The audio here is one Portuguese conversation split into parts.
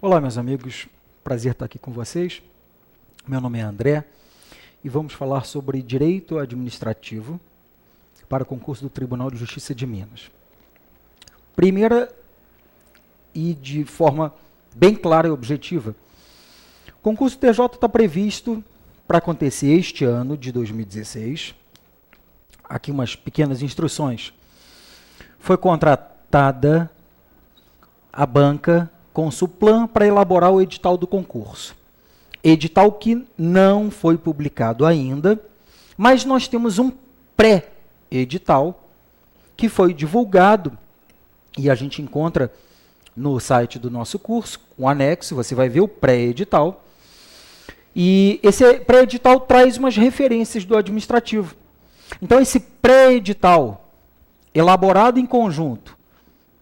Olá, meus amigos, prazer estar aqui com vocês. Meu nome é André e vamos falar sobre direito administrativo para concurso do Tribunal de Justiça de Minas. Primeira e de forma bem clara e objetiva, o concurso TJ está previsto para acontecer este ano de 2016. Aqui umas pequenas instruções. Foi contratada a banca Consulplan para elaborar o edital do concurso. Edital que não foi publicado ainda, mas nós temos um pré-edital que foi divulgado e a gente encontra no site do nosso curso, um anexo, você vai ver o pré-edital. E esse pré-edital traz umas referências do administrativo. Então, esse pré-edital, elaborado em conjunto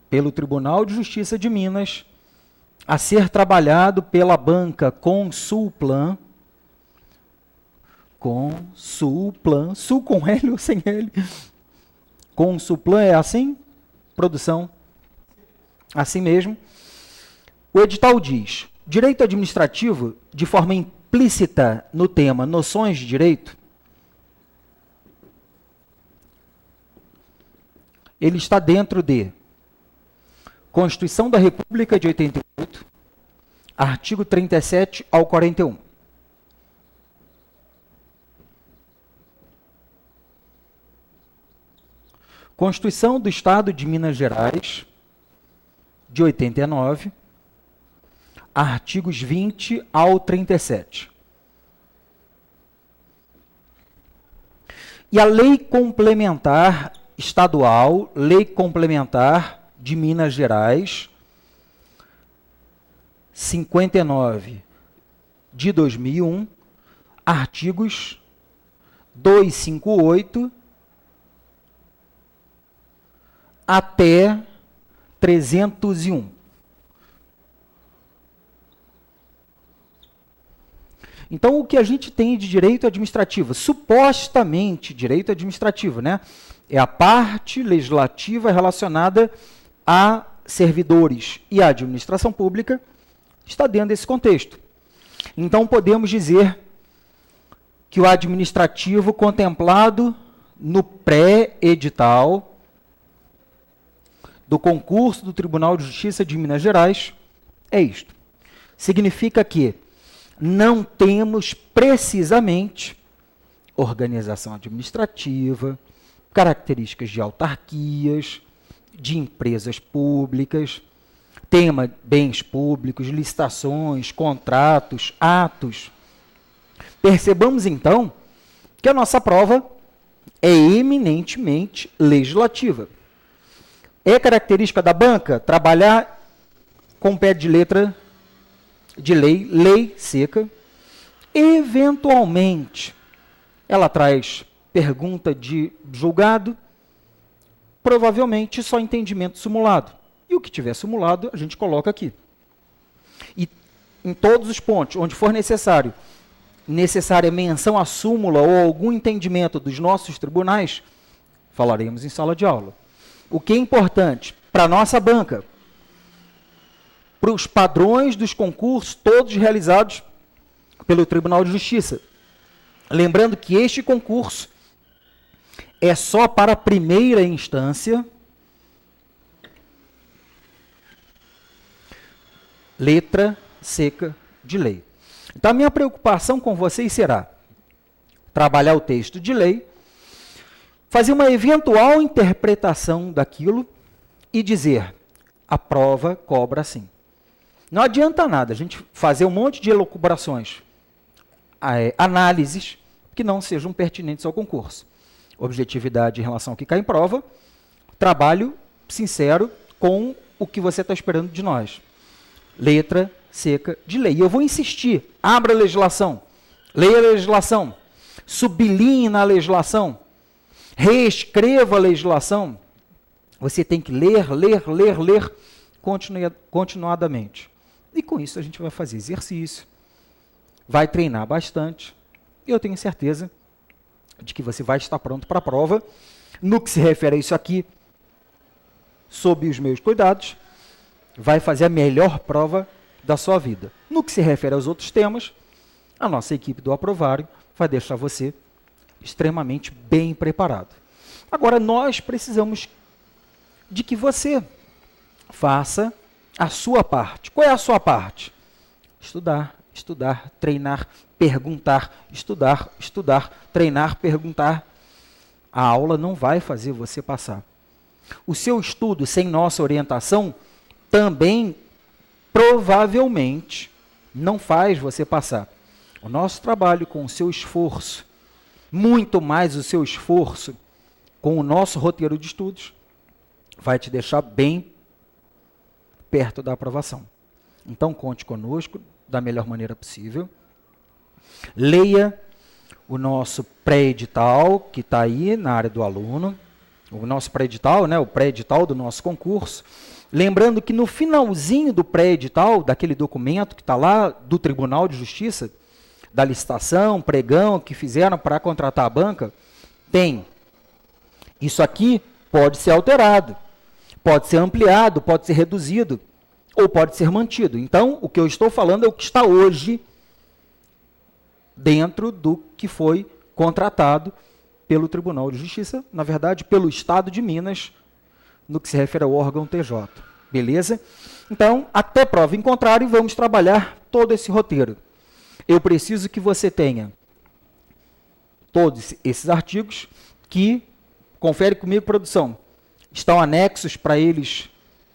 pelo Tribunal de Justiça de Minas, a ser trabalhado pela banca Consulplan, Sul com L ou sem L? Consulplan é assim? Produção? Assim mesmo. O edital diz, direito administrativo, de forma implícita no tema noções de direito, ele está dentro de Constituição da República de 88, artigo 37 ao 41. Constituição do Estado de Minas Gerais, de 89, artigos 20 ao 37. E a Lei Complementar Estadual, Lei Complementar de Minas Gerais, 59 de 2001, artigos 258 até 301. Então, o que a gente tem de direito administrativo? Supostamente, direito administrativo, né? É a parte legislativa relacionada a servidores e a administração pública, está dentro desse contexto. Então, podemos dizer que o administrativo contemplado no pré-edital do concurso do Tribunal de Justiça de Minas Gerais é isto. Significa que não temos precisamente organização administrativa, características de autarquias, de empresas públicas, tema bens públicos, licitações, contratos, atos. Percebamos, então, que a nossa prova é eminentemente legislativa. É característica da banca trabalhar com pé de letra de lei, lei seca. Eventualmente, ela traz pergunta de julgado, provavelmente só entendimento simulado. E o que tiver simulado, a gente coloca aqui. E em todos os pontos, onde for necessária menção à súmula ou algum entendimento dos nossos tribunais, falaremos em sala de aula. O que é importante para a nossa banca, para os padrões dos concursos, todos realizados pelo Tribunal de Justiça. Lembrando que este concurso é só para a primeira instância, letra seca de lei. Então, a minha preocupação com vocês será trabalhar o texto de lei, fazer uma eventual interpretação daquilo e dizer, a prova cobra assim. Não adianta nada a gente fazer um monte de elucubrações, análises que não sejam pertinentes ao concurso. Objetividade em relação ao que cai em prova, trabalho sincero com o que você está esperando de nós. Letra seca de lei. E eu vou insistir, abra a legislação, leia a legislação, sublinhe na legislação, reescreva a legislação. Você tem que ler continuadamente. E com isso a gente vai fazer exercício, vai treinar bastante, e eu tenho certeza de que você vai estar pronto para a prova. No que se refere a isso aqui, sob os meus cuidados, vai fazer a melhor prova da sua vida. No que se refere aos outros temas, a nossa equipe do Aprovário vai deixar você extremamente bem preparado. Agora, nós precisamos de que você faça a sua parte. Qual é a sua parte? Estudar, estudar, treinar, perguntar, estudar, estudar, treinar, perguntar. A aula não vai fazer você passar. O seu estudo sem nossa orientação também provavelmente não faz você passar. O nosso trabalho com o seu esforço, muito mais o seu esforço com o nosso roteiro de estudos, vai te deixar bem perto da aprovação. Então, conte conosco da melhor maneira possível. Leia o nosso pré-edital, que está aí na área do aluno, o nosso pré-edital, né, o pré-edital do nosso concurso. Lembrando que no finalzinho do pré-edital, daquele documento que está lá do Tribunal de Justiça, da licitação, pregão que fizeram para contratar a banca, tem: isso aqui pode ser alterado, pode ser ampliado, pode ser reduzido, ou pode ser mantido. Então, o que eu estou falando é o que está hoje dentro do que foi contratado pelo Tribunal de Justiça, na verdade, pelo Estado de Minas, no que se refere ao órgão TJ. Beleza? Então, até prova em contrário, vamos trabalhar todo esse roteiro. Eu preciso que você tenha todos esses artigos que, confere comigo, produção, estão anexos para eles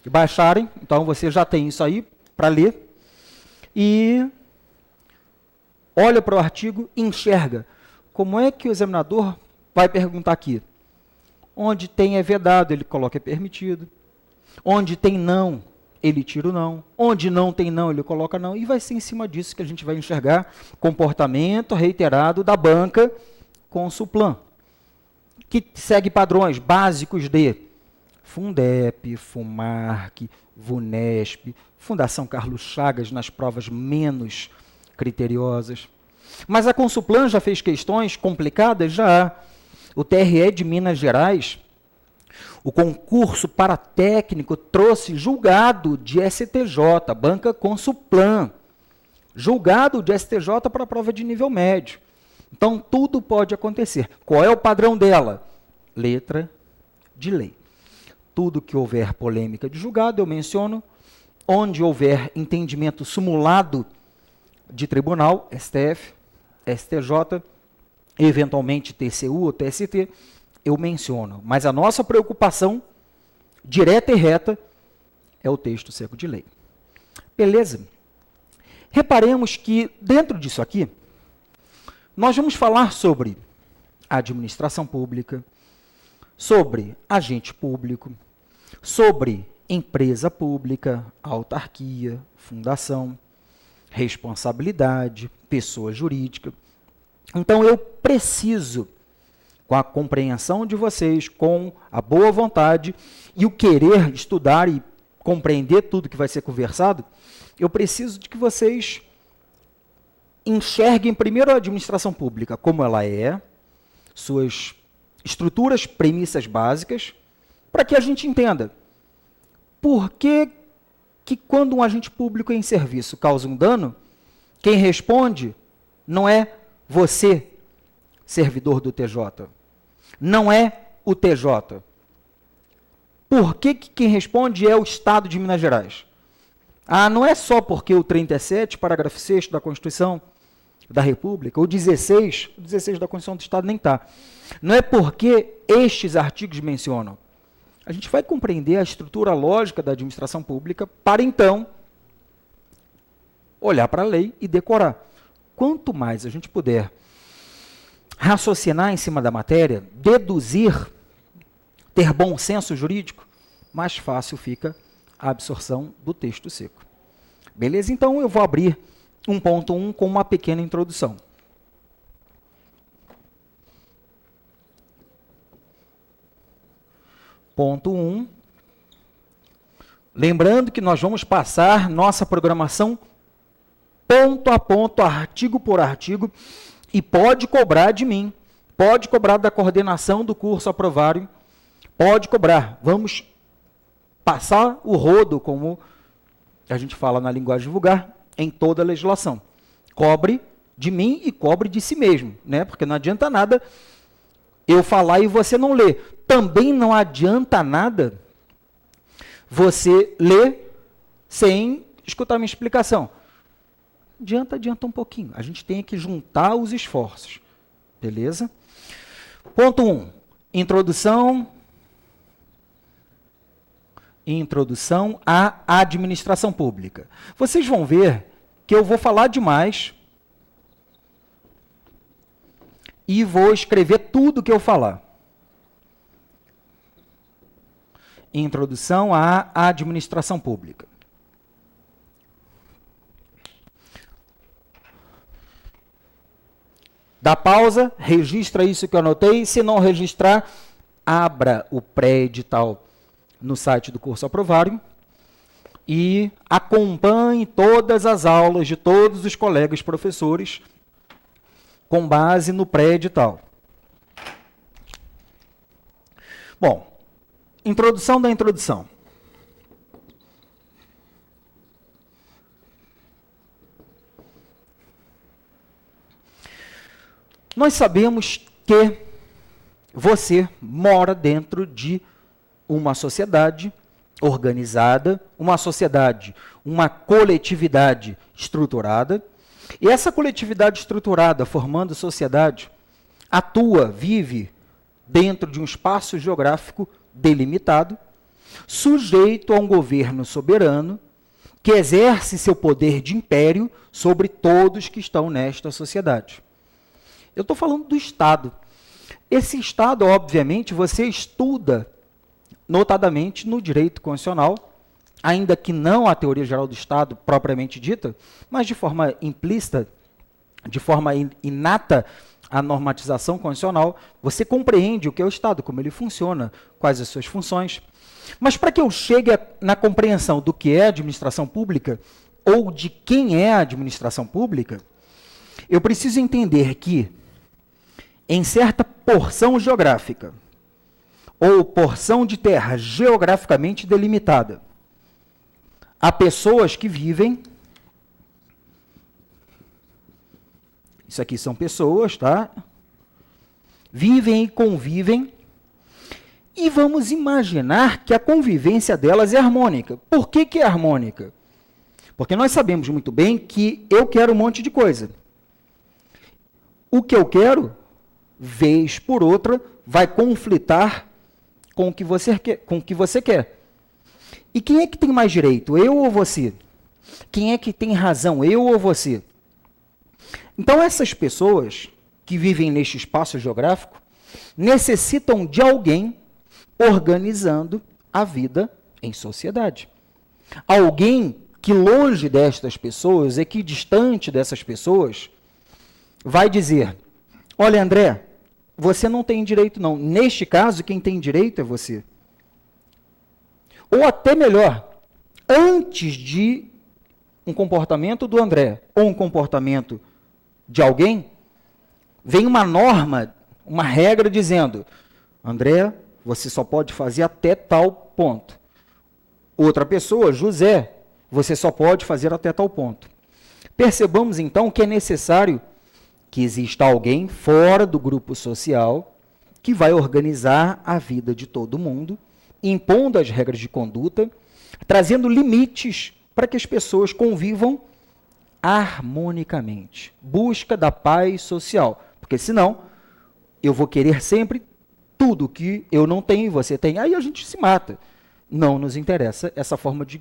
baixarem. Então, você já tem isso aí para ler. E olha para o artigo e enxerga como é que o examinador vai perguntar aqui. Onde tem é vedado, ele coloca é permitido. Onde tem não, ele tira o não. Onde não tem não, ele coloca não. E vai ser em cima disso que a gente vai enxergar comportamento reiterado da banca Consulplan, que segue padrões básicos de Fundep, Funmarc, Vunesp, Fundação Carlos Chagas nas provas menos criteriosas. Mas a Consulplan já fez questões complicadas? Já. O TRE de Minas Gerais, o concurso para técnico trouxe julgado de STJ, banca Consulplan, julgado de STJ para a prova de nível médio. Então, tudo pode acontecer. Qual é o padrão dela? Letra de lei. Tudo que houver polêmica de julgado, eu menciono. Onde houver entendimento simulado de tribunal, STF, STJ, eventualmente TCU ou TST, eu menciono. Mas a nossa preocupação, direta e reta, é o texto seco de lei. Beleza? Reparemos que, dentro disso aqui, nós vamos falar sobre administração pública, sobre agente público, sobre empresa pública, autarquia, fundação, responsabilidade, pessoa jurídica. Então, eu preciso, com a compreensão de vocês, com a boa vontade e o querer estudar e compreender tudo que vai ser conversado, eu preciso de que vocês enxerguem primeiro a administração pública como ela é, suas estruturas, premissas básicas, para que a gente entenda por que quando um agente público em serviço causa um dano, quem responde não é você, servidor do TJ, não é o TJ. Por que quem responde é o Estado de Minas Gerais? Ah, não é só porque o 37, parágrafo 6º da Constituição da República, o 16 da Constituição do Estado nem está. Não é porque estes artigos mencionam. A gente vai compreender a estrutura lógica da administração pública para, então, olhar para a lei e decorar. Quanto mais a gente puder raciocinar em cima da matéria, deduzir, ter bom senso jurídico, mais fácil fica a absorção do texto seco. Beleza? Então, eu vou abrir 1.1 com uma pequena introdução. Ponto 1. Lembrando que nós vamos passar nossa programação ponto a ponto, artigo por artigo, e pode cobrar de mim, pode cobrar da coordenação do curso Aprovário, pode cobrar. Vamos passar o rodo, como a gente fala na linguagem vulgar, em toda a legislação. Cobre de mim e cobre de si mesmo, né? Porque não adianta nada eu falar e você não ler. Também não adianta nada você ler sem escutar minha explicação. Adianta um pouquinho. A gente tem que juntar os esforços. Beleza? Ponto 1. Introdução à administração pública. Vocês vão ver que eu vou falar demais e vou escrever tudo que eu falar. Introdução à administração pública. Dá pausa, registra isso que eu anotei. Se não registrar, abra o pré-edital no site do curso Aprovário e acompanhe todas as aulas de todos os colegas professores com base no pré-edital. Bom, introdução da introdução. Nós sabemos que você mora dentro de uma sociedade organizada, uma sociedade, uma coletividade estruturada, e essa coletividade estruturada, formando sociedade, atua, vive dentro de um espaço geográfico delimitado, sujeito a um governo soberano, que exerce seu poder de império sobre todos que estão nesta sociedade. Eu estou falando do Estado. Esse Estado, obviamente, você estuda notadamente no direito constitucional, ainda que não a teoria geral do Estado propriamente dita, mas de forma implícita, de forma inata, a normatização constitucional, você compreende o que é o Estado, como ele funciona, quais as suas funções. Mas para que eu chegue na compreensão do que é a administração pública, ou de quem é a administração pública, eu preciso entender que, em certa porção geográfica, ou porção de terra geograficamente delimitada, há pessoas que vivem, isso aqui são pessoas, tá? Vivem e convivem, e vamos imaginar que a convivência delas é harmônica. Por que que é harmônica? Porque nós sabemos muito bem que eu quero um monte de coisa. O que eu quero, vez por outra, vai conflitar com o que você quer. E quem é que tem mais direito, eu ou você? Quem é que tem razão, eu ou você? Então, essas pessoas que vivem neste espaço geográfico necessitam de alguém organizando a vida em sociedade. Alguém que longe destas pessoas, equidistante dessas pessoas, vai dizer, olha, André, você não tem direito não. Neste caso, quem tem direito é você. Ou até melhor, antes de um comportamento do André ou um comportamento de alguém, vem uma norma, uma regra dizendo, André, você só pode fazer até tal ponto. Outra pessoa, José, você só pode fazer até tal ponto. Percebamos então que é necessário que exista alguém fora do grupo social que vai organizar a vida de todo mundo, impondo as regras de conduta, trazendo limites para que as pessoas convivam harmonicamente. Busca da paz social, porque senão eu vou querer sempre tudo que eu não tenho e você tem, aí a gente se mata. Não nos interessa essa forma de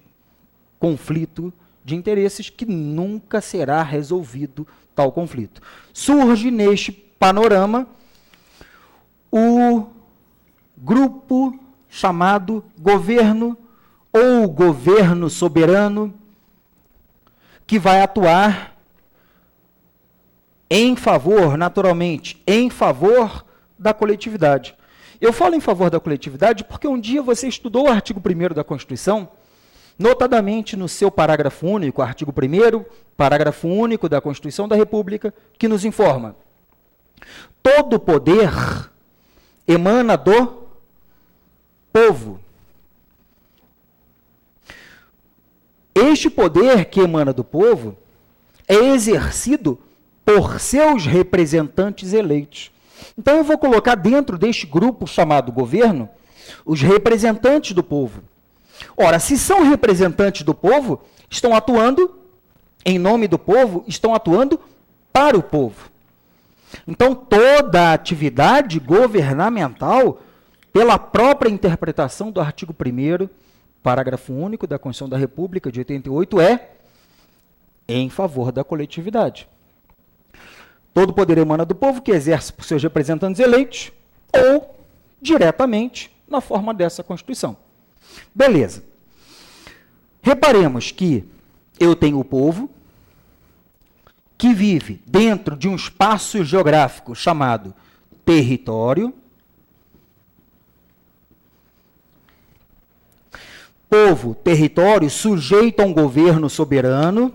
conflito de interesses que nunca será resolvido tal conflito. Surge neste panorama o grupo chamado governo ou governo soberano, que vai atuar em favor, naturalmente, em favor da coletividade. Eu falo em favor da coletividade porque um dia você estudou o artigo 1º da Constituição, notadamente no seu parágrafo único, artigo 1º, parágrafo único da Constituição da República, que nos informa: todo poder emana do povo. este poder que emana do povo é exercido por seus representantes eleitos. Então eu vou colocar dentro deste grupo chamado governo os representantes do povo. Ora, se são representantes do povo, estão atuando em nome do povo, estão atuando para o povo. Então toda a atividade governamental, pela própria interpretação do artigo 1º, parágrafo único da Constituição da República de 88, é em favor da coletividade. Todo poder emana do povo, que exerce por seus representantes eleitos ou diretamente na forma dessa Constituição. Beleza. Reparemos que eu tenho o povo que vive dentro de um espaço geográfico chamado território. Povo, território, sujeito a um governo soberano,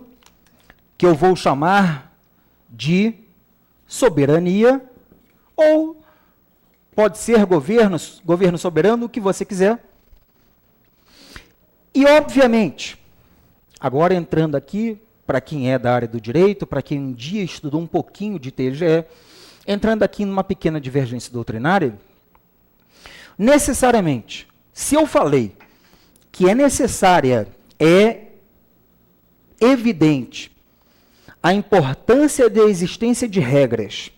que eu vou chamar de soberania, ou pode ser governo soberano, o que você quiser. E, obviamente, agora entrando aqui, para quem é da área do direito, para quem um dia estudou um pouquinho de TGE, entrando aqui numa pequena divergência doutrinária, necessariamente, se eu falei que é necessária, é evidente a importância da existência de regras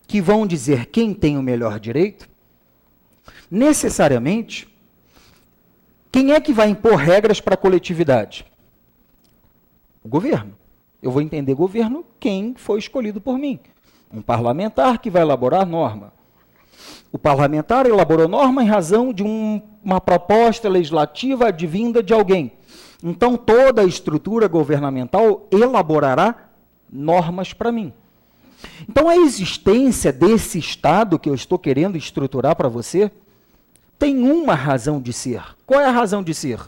que vão dizer quem tem o melhor direito, necessariamente, quem é que vai impor regras para a coletividade? O governo. Eu vou entender governo quem foi escolhido por mim. Um parlamentar que vai elaborar norma. O parlamentar elaborou norma em razão de uma proposta legislativa advinda de alguém. Então, toda a estrutura governamental elaborará normas para mim. Então, a existência desse Estado que eu estou querendo estruturar para você tem uma razão de ser. Qual é a razão de ser?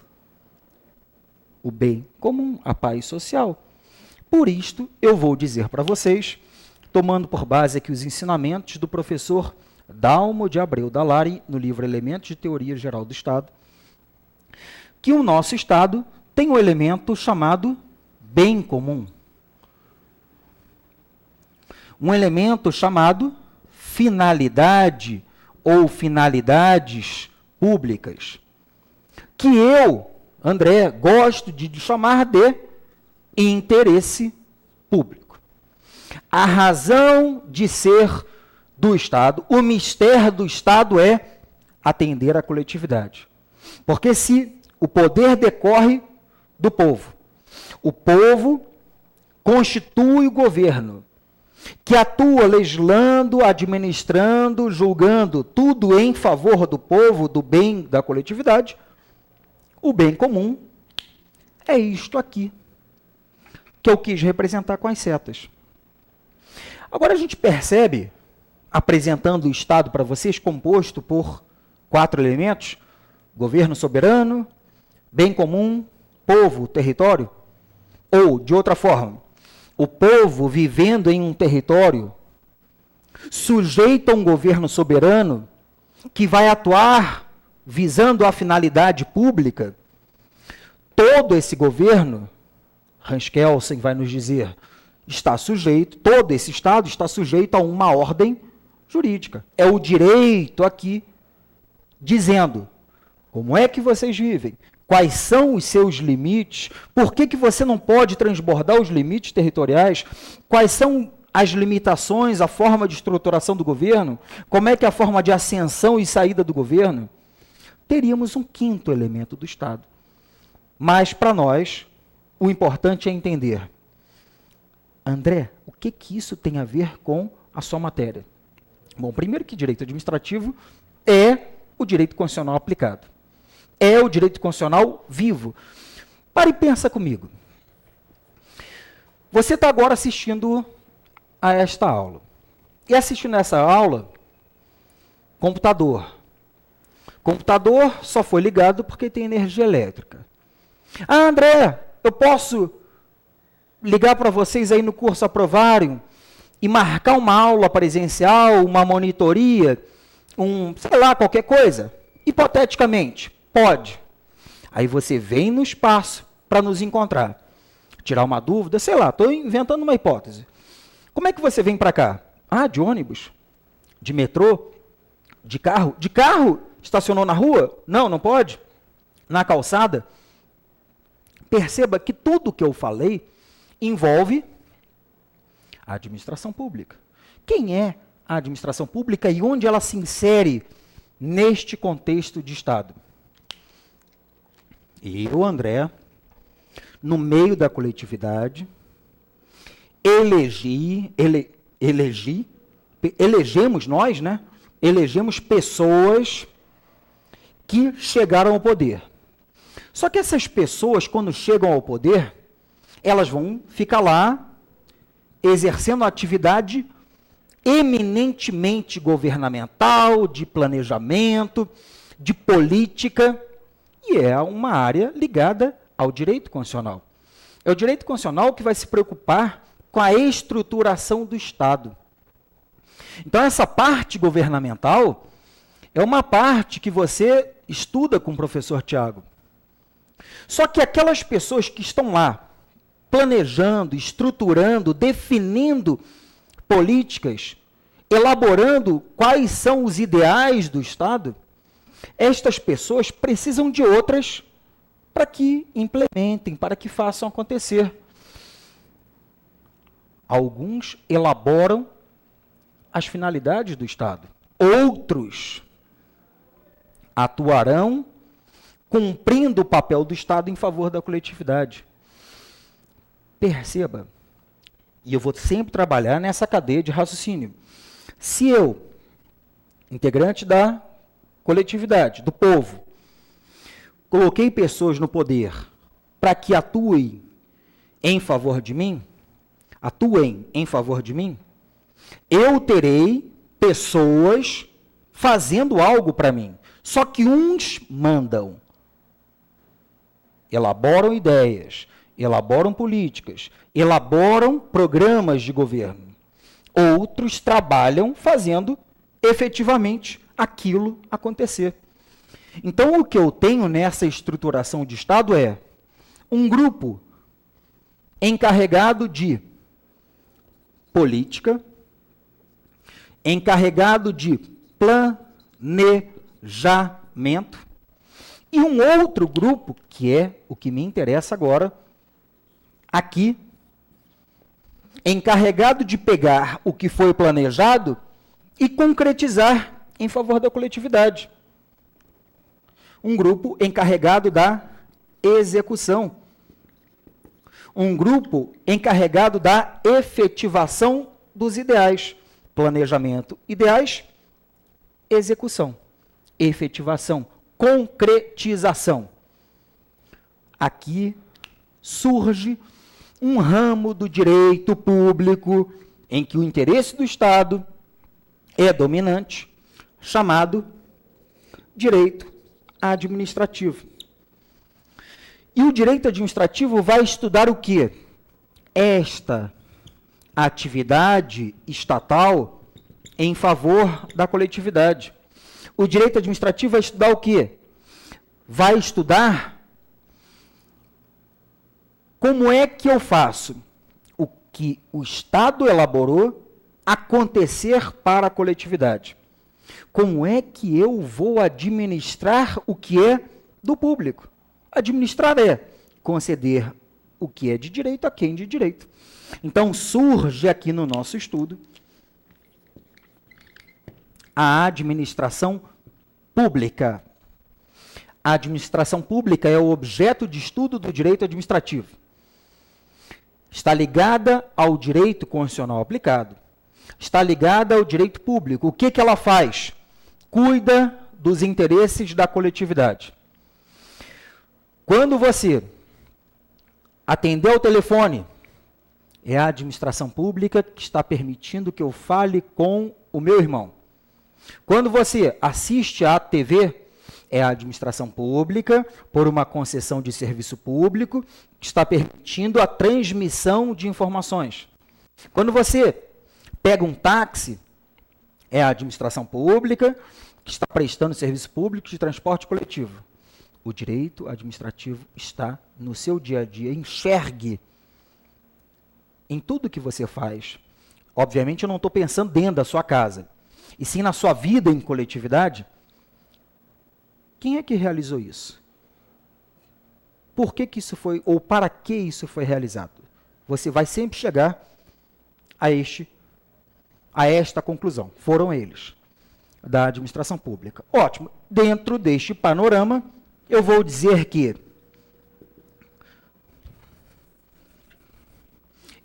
O bem comum, a paz social. Por isto, eu vou dizer para vocês, tomando por base aqui os ensinamentos do professor Dalmo de Abreu Dallari, no livro Elementos de Teoria Geral do Estado, que o nosso Estado tem um elemento chamado bem comum. Um elemento chamado finalidade ou finalidades públicas, que eu, André, gosto de chamar de interesse público. A razão de ser do Estado, o mistério do Estado é atender a coletividade. Porque se o poder decorre do povo, o povo constitui o governo, que atua legislando, administrando, julgando, tudo em favor do povo, do bem da coletividade, o bem comum é isto aqui, que eu quis representar com as setas. Agora a gente percebe, apresentando o Estado para vocês, composto por 4 elementos: governo soberano, bem comum, povo, território, ou, de outra forma, o povo vivendo em um território sujeito a um governo soberano que vai atuar visando a finalidade pública. Todo esse governo, Hans Kelsen vai nos dizer, está sujeito, todo esse Estado está sujeito a uma ordem jurídica. É o direito aqui dizendo como é que vocês vivem, quais são os seus limites, por que você não pode transbordar os limites territoriais, quais são as limitações, a forma de estruturação do governo, como é que é a forma de ascensão e saída do governo. Teríamos um 5º elemento do Estado. Mas, para nós, o importante é entender, André, o que isso tem a ver com a sua matéria? Bom, primeiro que direito administrativo é o direito constitucional aplicado. É o direito constitucional vivo. Para e pensa comigo. Você está agora assistindo a esta aula. E assistindo essa aula, computador. Computador só foi ligado porque tem energia elétrica. Ah, André, eu posso ligar para vocês aí no curso Aprovário e marcar uma aula presencial, uma monitoria, sei lá, qualquer coisa? Hipoteticamente. Pode. Aí você vem no espaço para nos encontrar. tirar uma dúvida, sei lá, estou inventando uma hipótese. Como é que você vem para cá? Ah, de ônibus, de metrô, de carro. De carro? Estacionou na rua? Não, não pode. Na calçada? Perceba que tudo que eu falei envolve a administração pública. Quem é a administração pública e onde ela se insere neste contexto de Estado? Eu, André, no meio da coletividade, elegemos nós, né? Elegemos pessoas que chegaram ao poder. Só que essas pessoas, quando chegam ao poder, elas vão ficar lá exercendo atividade eminentemente governamental, de planejamento, de política, e é uma área ligada ao direito constitucional. É o direito constitucional que vai se preocupar com a estruturação do Estado. Então, essa parte governamental é uma parte que você estuda com o professor Tiago. Só que aquelas pessoas que estão lá, planejando, estruturando, definindo políticas, elaborando quais são os ideais do Estado, estas pessoas precisam de outras para que implementem, para que façam acontecer. Alguns elaboram as finalidades do Estado. Outros atuarão cumprindo o papel do Estado em favor da coletividade. Perceba, e eu vou sempre trabalhar nessa cadeia de raciocínio. Se eu, integrante da coletividade, do povo, coloquei pessoas no poder para que atuem em favor de mim, eu terei pessoas fazendo algo para mim. Só que uns mandam, elaboram ideias, elaboram políticas, elaboram programas de governo. Outros trabalham fazendo efetivamente aquilo acontecer. Então, o que eu tenho nessa estruturação de Estado é um grupo encarregado de política, encarregado de planejamento, e um outro grupo, que é o que me interessa agora, aqui, encarregado de pegar o que foi planejado e concretizar em favor da coletividade. Um grupo encarregado da execução. Um grupo encarregado da efetivação dos ideais. Planejamento, ideais, execução, efetivação, concretização. Aqui surge um ramo do direito público em que o interesse do Estado é dominante, chamado direito administrativo. E o direito administrativo vai estudar o quê? Esta atividade estatal em favor da coletividade. O direito administrativo vai estudar o quê? Vai estudar como é que eu faço o que o Estado elaborou acontecer para a coletividade. Como é que eu vou administrar o que é do público? Administrar é conceder o que é de direito a quem de direito. Então, surge aqui no nosso estudo a administração pública. A administração pública é o objeto de estudo do direito administrativo. Está ligada ao direito constitucional aplicado. Está ligada ao direito público. O que ela faz? Cuida dos interesses da coletividade. Quando você atender ao telefone, é a administração pública que está permitindo que eu fale com o meu irmão. Quando você assiste à TV, é a administração pública, por uma concessão de serviço público, que está permitindo a transmissão de informações. Quando você pega um táxi, é a administração pública, que está prestando serviço público de transporte coletivo. O direito administrativo está no seu dia a dia. Enxergue em tudo que você faz, obviamente eu não estou pensando dentro da sua casa, e sim na sua vida em coletividade, quem é que realizou isso? Por que isso foi, ou para que isso foi realizado? Você vai sempre chegar a esta conclusão. Foram eles, da administração pública. Ótimo. Dentro deste panorama, eu vou dizer que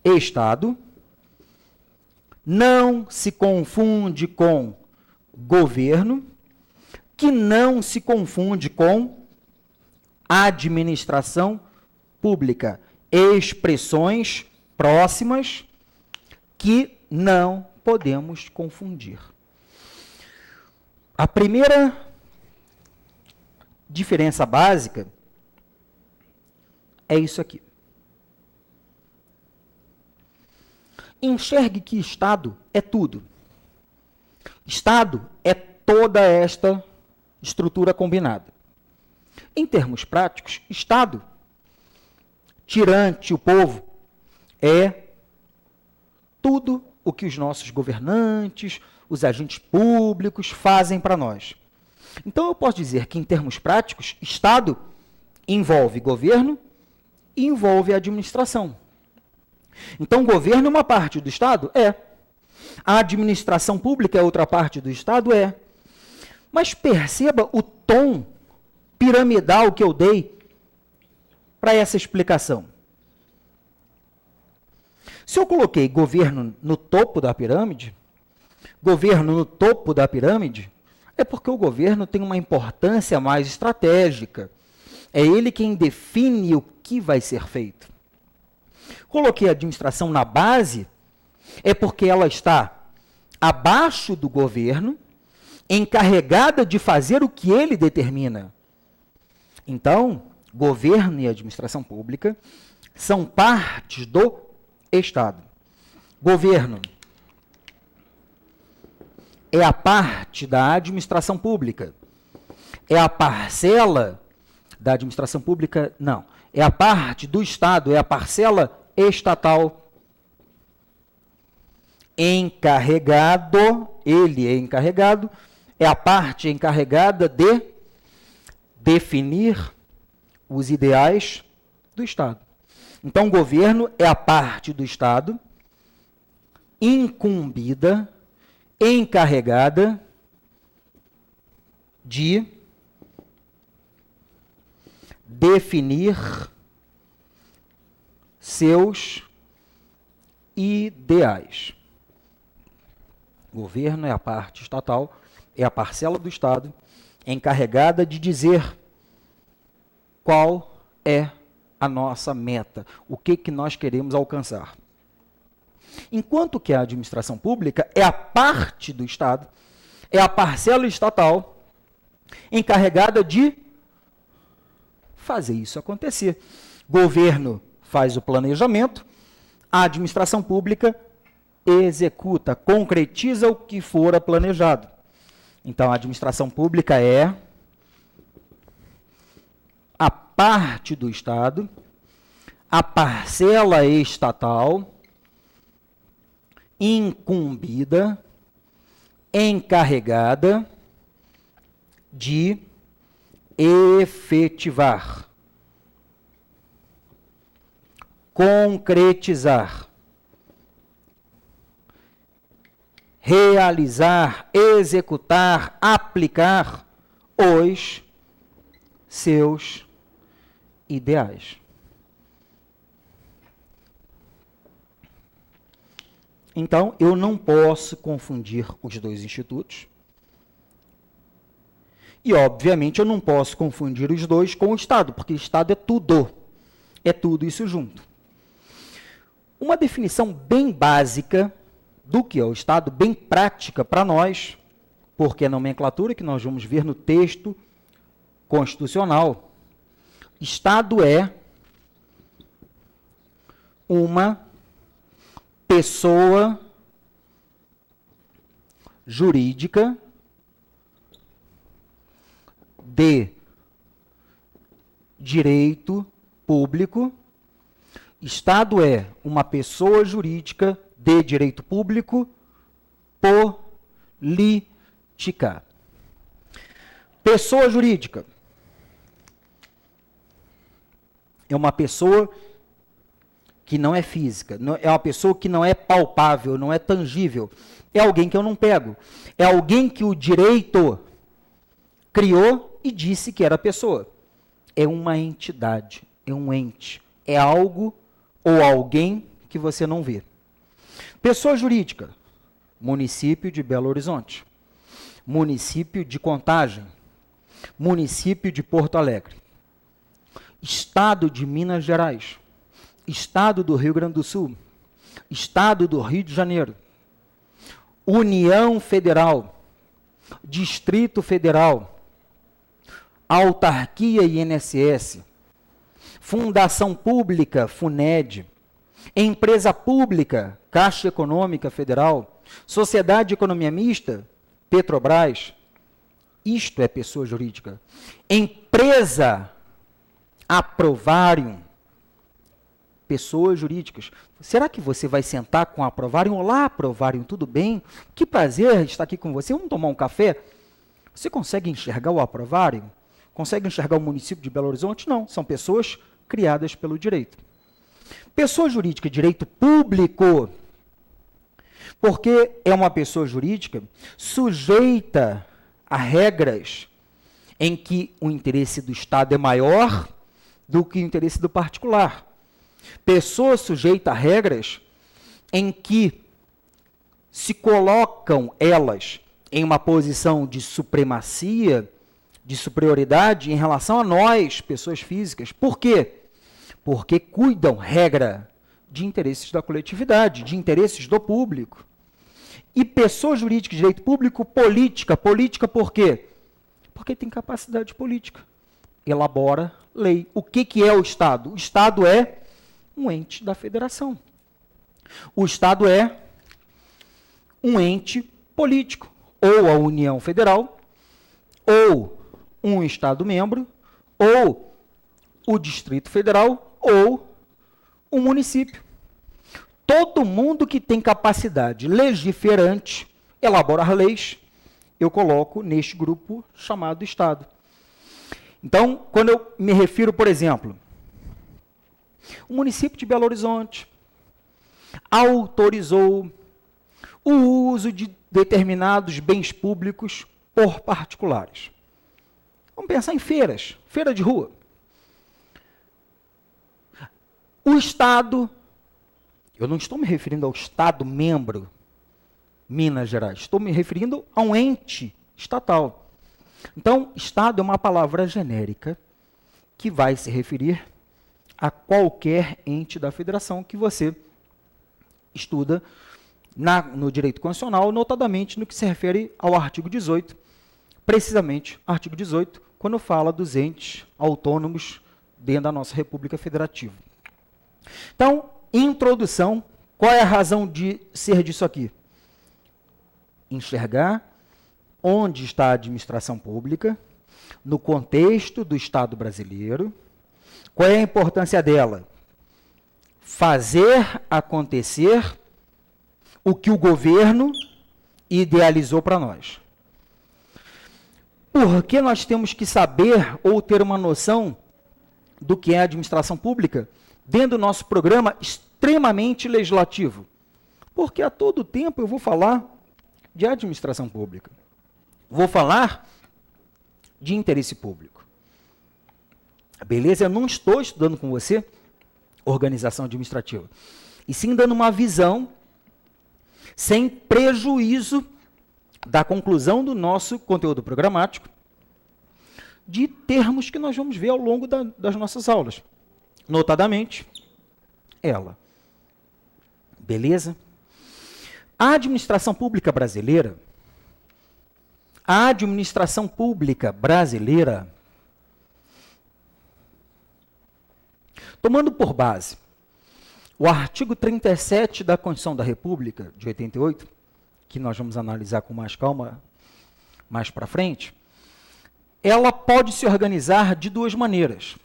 Estado não se confunde com governo, que não se confunde com administração pública. Expressões próximas que não podemos confundir. A primeira diferença básica é isso aqui. Enxergue que Estado é tudo. Estado é toda esta estrutura combinada. Em termos práticos, Estado, tirante o povo, é tudo o que os nossos governantes, os agentes públicos fazem para nós. Então, eu posso dizer que, em termos práticos, Estado envolve governo e envolve administração. Então, o governo é uma parte do Estado? É. A administração pública é outra parte do Estado? É. Mas perceba o tom piramidal que eu dei para essa explicação. Se eu coloquei governo no topo da pirâmide, é porque o governo tem uma importância mais estratégica. É ele quem define o que vai ser feito. Coloquei a administração na base, é porque ela está abaixo do governo, encarregada de fazer o que ele determina. Então, governo e administração pública são partes do Estado. Governo é a parte da administração pública. É a parcela da administração pública? Não. É a parte do Estado, é a parcela estatal. Encarregado, ele é encarregado, é a parte encarregada de definir os ideais do Estado. Então, o governo é a parte do Estado incumbida, encarregada de definir seus ideais. O governo é a parte estatal, é a parcela do Estado encarregada de dizer qual é a nossa meta, o que nós queremos alcançar. Enquanto que a administração pública é a parte do Estado, é a parcela estatal encarregada de fazer isso acontecer. Governo faz o planejamento, a administração pública executa, concretiza o que fora planejado. Então, a administração pública é a parte do Estado, a parcela estatal, incumbida, encarregada de efetivar, concretizar, realizar, executar, aplicar os seus ideais. Então, eu não posso confundir os dois institutos. E, obviamente, eu não posso confundir os dois com o Estado, porque o Estado é tudo. É tudo isso junto. Uma definição bem básica do que é o Estado, bem prática para nós, porque é a nomenclatura que nós vamos ver no texto constitucional. Estado é uma pessoa jurídica de direito público Estado é uma pessoa jurídica de direito público política. Pessoa jurídica é uma pessoa que não é física, é uma pessoa que não é palpável, não é tangível. É alguém que eu não pego. É alguém que o direito criou e disse que era pessoa. É uma entidade, é um ente, é algo ou alguém que você não vê. Pessoa jurídica, município de Belo Horizonte, município de Contagem, município de Porto Alegre, estado de Minas Gerais, estado do Rio Grande do Sul, estado do Rio de Janeiro, União Federal, Distrito Federal, autarquia INSS, fundação pública, FUNED, empresa pública, Caixa Econômica Federal, sociedade de economia mista, Petrobras. Isto é pessoa jurídica. Empresa, Aprovarium, pessoas jurídicas. Será que você vai sentar com a Aprovarium? Olá, Aprovarium, tudo bem? Que prazer estar aqui com você. Vamos tomar um café? Você consegue enxergar o Aprovarium? Consegue enxergar o município de Belo Horizonte? Não, são pessoas criadas pelo direito. Pessoa jurídica, direito público, porque é uma pessoa jurídica sujeita a regras em que o interesse do Estado é maior do que o interesse do particular. Pessoa sujeita a regras em que se colocam elas em uma posição de supremacia, de superioridade em relação a nós, pessoas físicas. Por quê? Porque cuidam, regra, de interesses da coletividade, de interesses do público. E pessoa jurídica de direito público, política. Política por quê? Porque tem capacidade política. Elabora lei. O que é o Estado? O Estado é um ente da federação. O Estado é um ente político. Ou a União Federal, ou um Estado-membro, ou o Distrito Federal, ou o município. Todo mundo que tem capacidade legiferante, elaborar leis, eu coloco neste grupo chamado Estado. Então, quando eu me refiro, por exemplo, o município de Belo Horizonte autorizou o uso de determinados bens públicos por particulares. Vamos pensar em feiras, feira de rua. O Estado, eu não estou me referindo ao Estado-membro, Minas Gerais, estou me referindo a um ente estatal. Então, Estado é uma palavra genérica que vai se referir a qualquer ente da federação que você estuda no direito constitucional, notadamente no que se refere ao artigo 18, precisamente artigo 18, quando fala dos entes autônomos dentro da nossa República Federativa. Então, introdução, qual é a razão de ser disso aqui? Enxergar onde está a administração pública, no contexto do Estado brasileiro, qual é a importância dela? Fazer acontecer o que o governo idealizou para nós. Por que nós temos que saber ou ter uma noção do que é administração pública dentro do nosso programa extremamente legislativo? Porque a todo tempo eu vou falar de administração pública. Vou falar de interesse público. Beleza? Eu não estou estudando com você organização administrativa, e sim dando uma visão sem prejuízo da conclusão do nosso conteúdo programático, de termos que nós vamos ver ao longo das nossas aulas. Notadamente, ela. Beleza? A administração pública brasileira, tomando por base o artigo 37 da Constituição da República, de 88, que nós vamos analisar com mais calma mais para frente, ela pode se organizar de duas maneiras.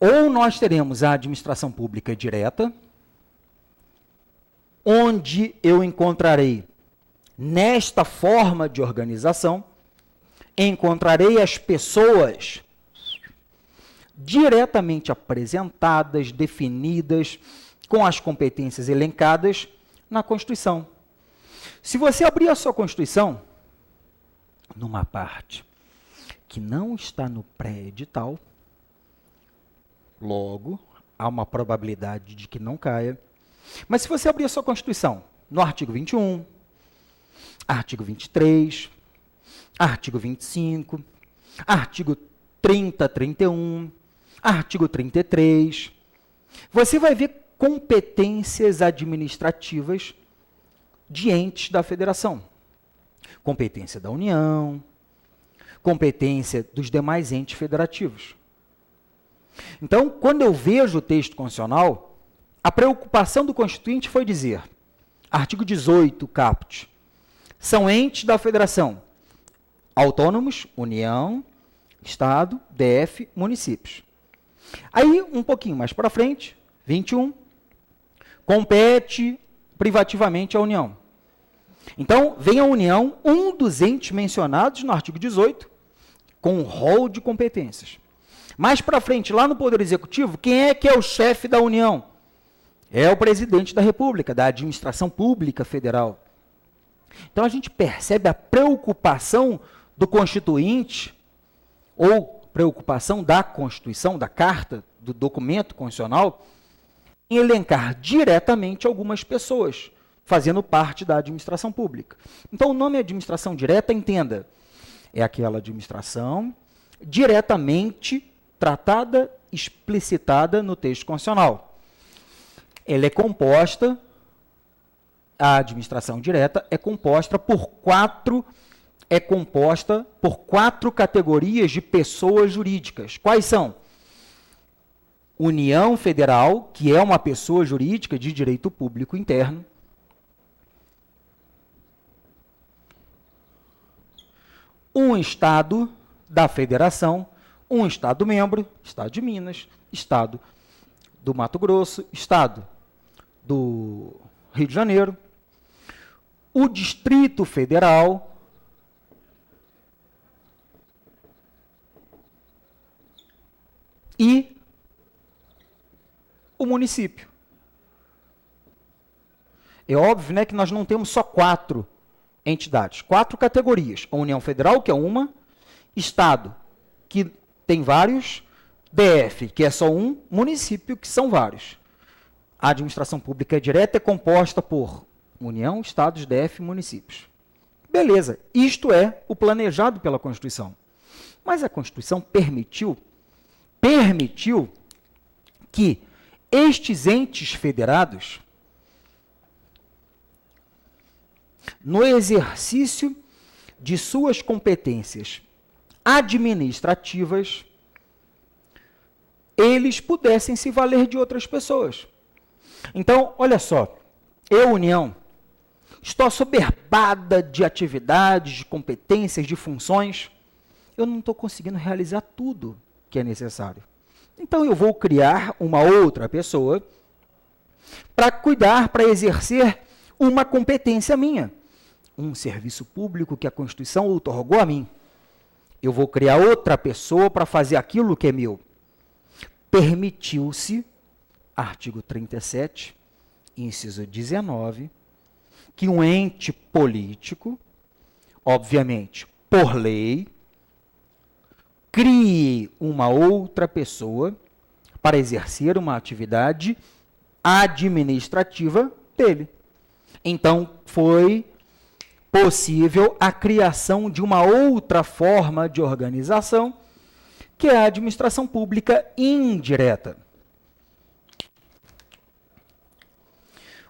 Ou nós teremos a administração pública direta, onde eu encontrarei, nesta forma de organização, encontrarei as pessoas diretamente apresentadas, definidas, com as competências elencadas na Constituição. Se você abrir a sua Constituição, numa parte que não está no pré-edital, logo, há uma probabilidade de que não caia. Mas se você abrir a sua Constituição, no artigo 21, artigo 23, artigo 25, artigo 30, 31, artigo 33, você vai ver competências administrativas de entes da federação. Competência da União, competência dos demais entes federativos. Então, quando eu vejo o texto constitucional, a preocupação do Constituinte foi dizer, artigo 18, caput, são entes da federação, autônomos, União, Estado, DF, municípios. Aí, um pouquinho mais para frente, 21, compete privativamente à União. Então, vem a União, um dos entes mencionados no artigo 18, com um rol de competências. Mais para frente, lá no Poder Executivo, quem é que é o chefe da União? É o presidente da República, da administração pública federal. Então, a gente percebe a preocupação do Constituinte, ou preocupação da Constituição, da Carta, do documento constitucional, em elencar diretamente algumas pessoas, fazendo parte da administração pública. Então, o nome administração direta, entenda, é aquela administração diretamente tratada, explicitada no texto constitucional. Ela é composta, a administração direta é composta por quatro categorias de pessoas jurídicas. Quais são? União Federal, que é uma pessoa jurídica de direito público interno. Um Estado da Federação, um Estado-membro, Estado de Minas, Estado do Mato Grosso, Estado do Rio de Janeiro, o Distrito Federal, e o município. É óbvio, né, que nós não temos só 4 entidades, 4 categorias. A União Federal, que é uma, Estado, que tem vários, DF, que é só um, município, que são vários. A administração pública direta é composta por União, Estados, DF e municípios. Beleza, isto é o planejado pela Constituição. Mas a Constituição permitiu que estes entes federados, no exercício de suas competências administrativas, eles pudessem se valer de outras pessoas. Então, olha só, eu, União, estou assoberbada de atividades, de competências, de funções, eu não estou conseguindo realizar tudo que é necessário. Então, eu vou criar uma outra pessoa para cuidar, para exercer uma competência minha, um serviço público que a Constituição outorgou a mim. Eu vou criar outra pessoa para fazer aquilo que é meu. Permitiu-se, artigo 37, inciso 19, que um ente político, obviamente por lei, crie uma outra pessoa para exercer uma atividade administrativa dele. Então, foi possível a criação de uma outra forma de organização, que é a administração pública indireta.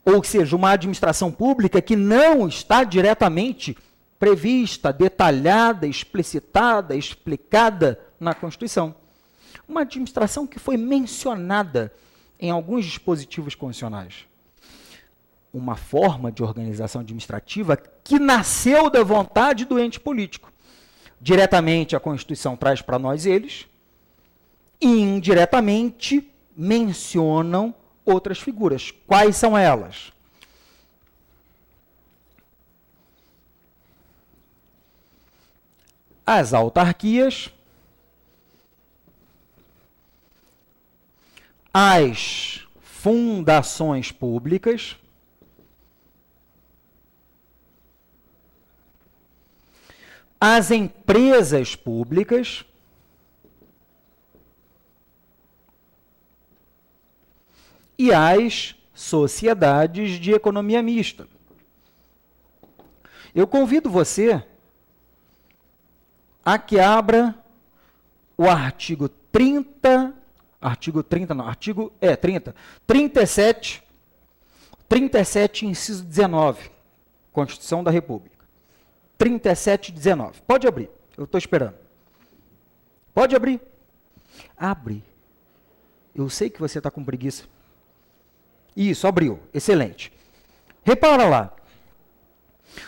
Ou seja, uma administração pública que não está diretamente prevista, detalhada, explicitada, explicada na Constituição. Uma administração que foi mencionada em alguns dispositivos constitucionais. Uma forma de organização administrativa que nasceu da vontade do ente político. Diretamente a Constituição traz para nós eles, indiretamente mencionam outras figuras. Quais são elas? As autarquias, as fundações públicas, as empresas públicas, e as sociedades de economia mista. Eu convido você a que abra o artigo 37, inciso 19, Constituição da República. 37, 19. Pode abrir, eu estou esperando. Pode abrir. Abre. Eu sei que você está com preguiça. Isso, abriu. Excelente. Repara lá.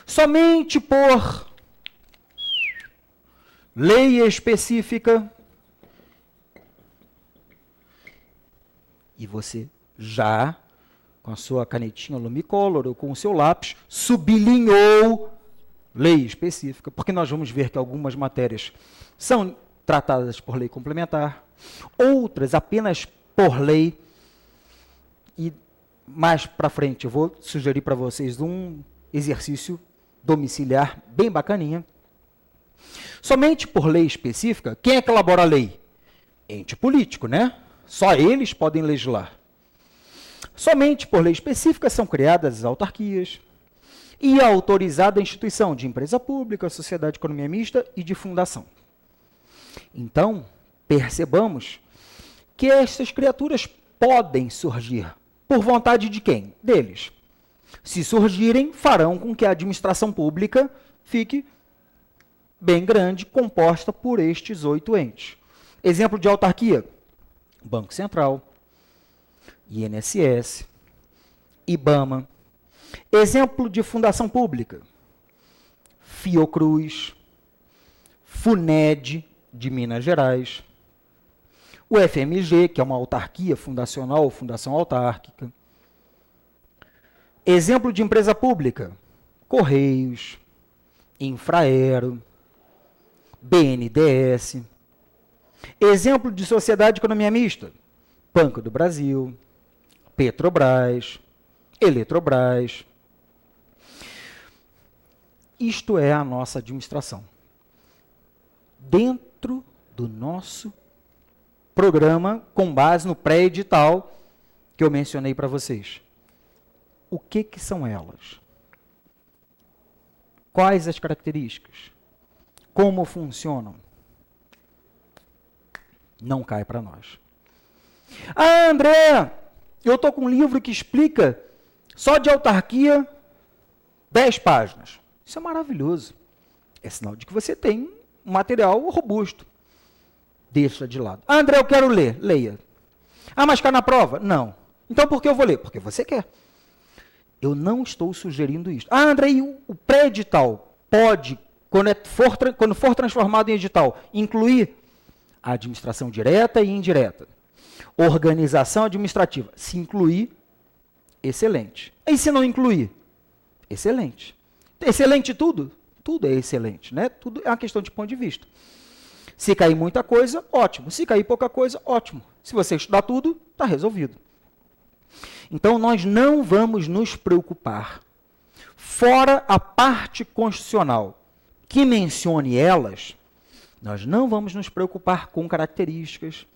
Somente por lei específica, e você já, com a sua canetinha lumicolor ou com o seu lápis, sublinhou lei específica, porque nós vamos ver que algumas matérias são tratadas por lei complementar, outras apenas por lei, e mais para frente eu vou sugerir para vocês um exercício domiciliar bem bacaninha. Somente por lei específica, quem é que elabora a lei? Ente político, né? Só eles podem legislar. Somente por lei específica são criadas as autarquias e autorizada a instituição de empresa pública, sociedade de economia mista e de fundação. Então, percebamos que estas criaturas podem surgir por vontade de quem? Deles. Se surgirem, farão com que a administração pública fique bem grande, composta por estes 8 entes. Exemplo de autarquia: Banco Central, INSS, IBAMA. Exemplo de fundação pública: Fiocruz, FUNED, de Minas Gerais, o FMG, que é uma autarquia fundacional ou fundação autárquica. Exemplo de empresa pública: Correios, Infraero, BNDES. Exemplo de sociedade de economia mista: Banco do Brasil, Petrobras, Eletrobras. Isto é a nossa administração. Dentro do nosso programa, com base no pré-edital que eu mencionei para vocês. O que são elas? Quais as características? Como funcionam? Não cai para nós. Ah, André, eu estou com um livro que explica só de autarquia 10 páginas. Isso é maravilhoso. É sinal de que você tem um material robusto. Deixa de lado. Ah, André, eu quero ler. Leia. Ah, mas cai na prova? Não. Então por que eu vou ler? Porque você quer. Eu não estou sugerindo isso. Ah, André, e o pré-edital pode, quando for transformado em edital, incluir a administração direta e indireta, organização administrativa. Se incluir, excelente. E se não incluir? Excelente. Excelente tudo? Tudo é excelente, né? Tudo é uma questão de ponto de vista. Se cair muita coisa, ótimo. Se cair pouca coisa, ótimo. Se você estudar tudo, está resolvido. Então, nós não vamos nos preocupar, fora a parte constitucional que mencione elas, nós não vamos nos preocupar com características,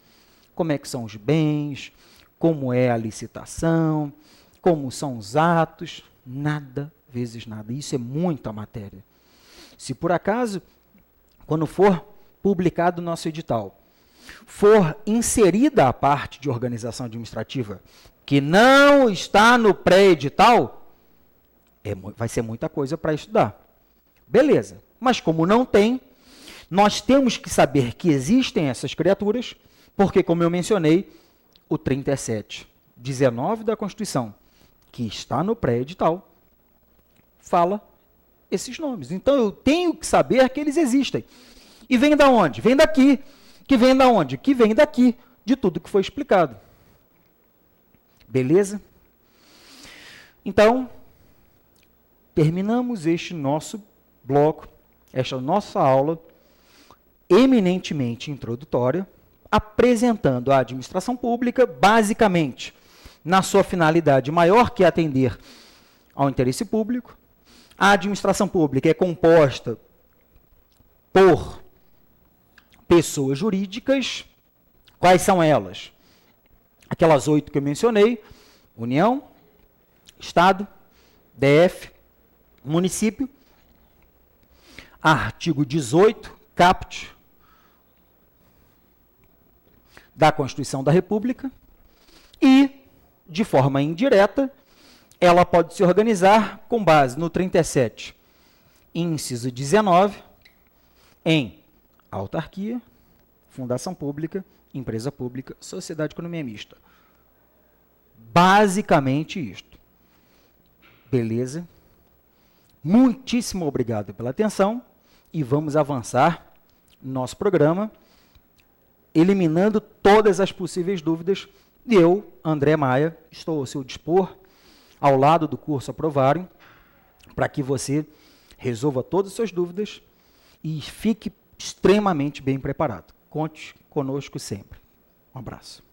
como é que são os bens, como é a licitação, como são os atos, nada vezes nada. Isso é muita matéria. Se por acaso, quando for publicado o nosso edital, for inserida a parte de organização administrativa que não está no pré-edital, vai ser muita coisa para estudar. Beleza. Mas como não tem, nós temos que saber que existem essas criaturas, porque, como eu mencionei, o 37, 19 da Constituição, que está no pré-edital, fala esses nomes. Então, eu tenho que saber que eles existem. E vem da onde? Vem daqui. Que vem da onde? Que vem daqui, de tudo que foi explicado. Beleza? Então, terminamos este nosso bloco, esta nossa aula eminentemente introdutória, apresentando a administração pública, basicamente, na sua finalidade maior, que é atender ao interesse público. A administração pública é composta por pessoas jurídicas. Quais são elas? Aquelas 8 que eu mencionei: União, Estado, DF, município. Artigo 18, caput da Constituição da República. E, de forma indireta, ela pode se organizar com base no 37, inciso 19, em autarquia, fundação pública, empresa pública, sociedade de economia mista. Basicamente isto. Beleza? Muitíssimo obrigado pela atenção e vamos avançar no nosso programa, eliminando todas as possíveis dúvidas. E eu, André Maia, estou ao seu dispor, ao lado do curso Aprovarem, para que você resolva todas as suas dúvidas e fique extremamente bem preparado. Conte conosco sempre. Um abraço.